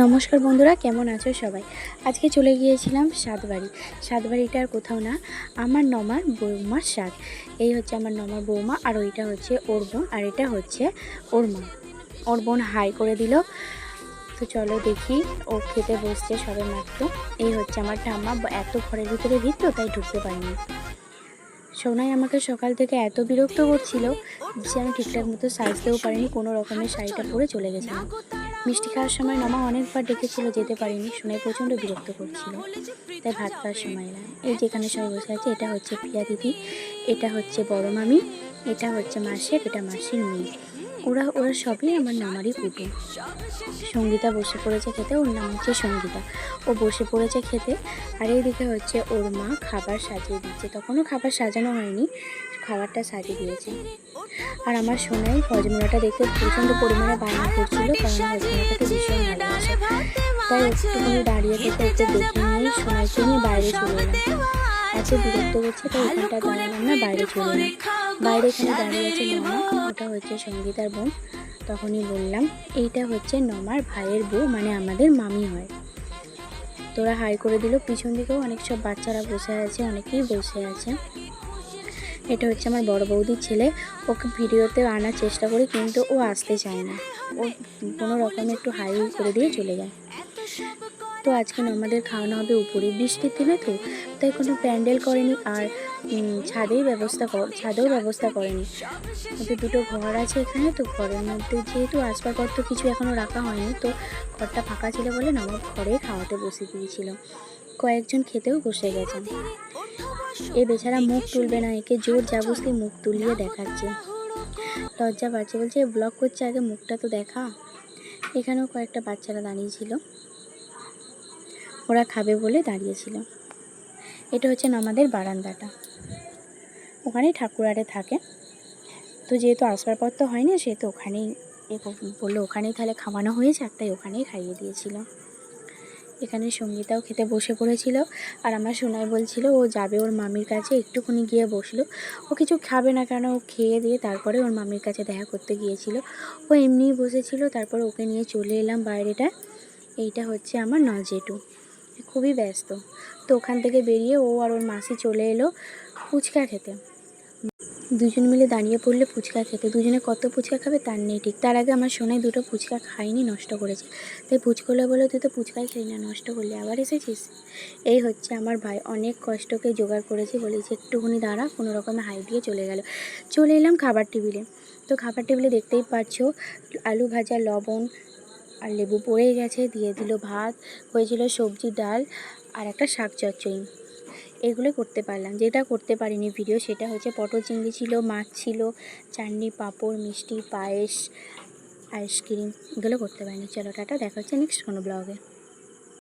নমস্কার বন্ধুরা, কেমন আছো সবাই? আজকে চলে গিয়েছিলাম সাতবাড়ি। সাতবাড়িটা আর কোথাও না, আমার নমার বৌমার স্বাদ। এই হচ্ছে আমার নমার বৌমা, আর ওইটা হচ্ছে ওর বোন, আর এটা হচ্ছে ওর মা। ওর বোন হাই করে দিল। তো চলো দেখি, ও খেতে বসছে সবে মাত্র। এই হচ্ছে আমার ঠাম্মা। এত ঘরের ভিতরে ভিড় তো, তাই ঢুকতে পারিনি। সোনাই আমাকে সকাল থেকে এত বিরক্ত করছিল যে আমি ঠিকঠাক মতো সাজতেও পারিনি, কোনো রকমের শাড়িটা পরে চলে গেছিলাম। মিষ্টি খাওয়ার সময় নমা অনেকবার ডেকেছিল, যেতে পারিনি। সোনাই প্রচণ্ড বিরক্ত করছিল, তাই ভাত খাওয়ার সময় এলাম। এই যেখানে সবাই বসে আছে, এটা হচ্ছে প্রিয়া দিদি, এটা হচ্ছে বড় মামি, এটা হচ্ছে মাসির, এটা মাসির মেয়ে। ওরা সবই আমার নামারই কুটুম। সঙ্গীতা বসে পড়েছে খেতে, ওর নাম হচ্ছে সঙ্গীতা। ও বসে পড়েছে খেতে। আর এইদিকে হচ্ছে ওর মা খাবার সাজিয়ে দিচ্ছে। তখনও খাবার সাজানো হয়নি, খাবারটা সাজিয়ে দিয়েছে। আর আমার সোনাই হজমোলাটা দেখতে প্রচণ্ড পরিমাণে বায়না করছিল, কারণ হজমোলাটাকে ভীষণ ভালোবাসে। তাই একটুখানি দাঁড়িয়ে থেকে ওকে দেখে নিয়ে সোনাইকে নিয়ে বাইরে চলে এলাম। এত বিরক্ত করছে, তাই এখানটা দাঁড়ালাম না, বাইরে চলে এলাম। বাইরে এখানে দাঁড়িয়ে আছে নমা, ওটা হচ্ছে সঙ্গীতার বোন। তখনই বললাম, এইটা হচ্ছে নমার ভাইয়ের বউ, মানে আমাদের মামি হয়। তোরা হাই করে দিল। পিছন দিকেও অনেক সব বাচ্চারা বসে আছে, অনেকেই বসে আছে। এটা হচ্ছে আমার বড় বৌদির ছেলে। ওকে ভিডিওতে আনার চেষ্টা করি, কিন্তু ও আসতে চায় না। ও কোনো রকমে একটু হাই করে দিয়ে চলে যায়। তো আজকে আমাদের খাওয়ানো হবে উপরে, বৃষ্টির দিনে তো, তাই কোনো প্যান্ডেল করেনি। আর ছাদেও ব্যবস্থা করেনি। ওদের দুটো ঘর আছে এখানে, তো ঘরের মধ্যে যেহেতু আসবাবপত্র কিছু এখনও রাখা হয়নি, তো ঘরটা ফাঁকা ছিল বলে নবাব ঘরে খাওয়াতে বসে দিয়েছিল। কয়েকজন খেতেও বসে গেছেন। এ বেচারা মুখ তুলবে না, একে জোর জাবস্তি মুখ তুলিয়ে দেখাচ্ছে। লজ্জা পাচ্ছে, বলছে ব্লগ করছে, আগে মুখটা তো দেখা। এখানেও কয়েকটা বাচ্চারা দাঁড়িয়েছিল, ওরা খাবে বলে দাঁড়িয়েছিল। এটা হচ্ছে আমাদের বারান্দাটা, ওখানেই ঠাকুরারে থাকে। তো যেহেতু আসবাবপত্র হয় না, সেহেতু ওখানেই বললো ওখানেই তাহলে খাওয়ানো হয়ে যাক, তাই ওখানেই খাইয়ে দিয়েছিল। এখানে সঙ্গীতাও খেতে বসে পড়েছিল। আর আমার সোনাই বলছিল ও যাবে ওর মামির কাছে, একটুখানি গিয়ে বসলো। ও কিছু খাবে না, কেন ও খেয়ে দিয়ে তারপরে ওর মামির কাছে দেখা করতে গিয়েছিল। ও এমনিই বসেছিল, তারপর ওকে নিয়ে চলে এলাম বাইরেটা। এইটা হচ্ছে আমার নজেটু, খুবই ব্যস্ত। তো ওখান থেকে বেরিয়ে ও আর ওর মাসি চলে এলো ফুচকা খেতে। দুজন মিলে দাঁড়িয়ে পড়লে ফুচকা খেতে। দুজনে কত ফুচকা খাবে তার নেই ঠিক। তার আগে আমার সোনাই দুটো ফুচকা খাইনি, নষ্ট করেছে। তাই ফুচকলে বলে, তুই তো ফুচকাই খাই না, নষ্ট করলে আবার এসেছিস। এই হচ্ছে আমার ভাই, অনেক কষ্টকে জোগাড় করেছি, বলেছি একটুখানি দাঁড়া, কোনো রকমে হাই দিয়ে চলে গেল। চলে এলাম খাবার টেবিলে। তো খাবার টেবিলে দেখতেই পাচ্ছো, আলু ভাজা, লবণ আর লেবু পড়ে গেছে। দিয়ে দিল ভাত, হয়েছিল সবজি, ডাল আর একটা শাক চচ্চড়ি। এগুলো করতে পারলাম। যেটা করতে পারিনি ভিডিও, সেটা হচ্ছে পটল চিংড়ি ছিল, মাছ ছিল, চাটনি, পাঁপড়, মিষ্টি, পায়েস, আইসক্রিম, এগুলো করতে পারিনি। চলো টাটা, দেখা হচ্ছে নেক্সট কোনো ব্লগে।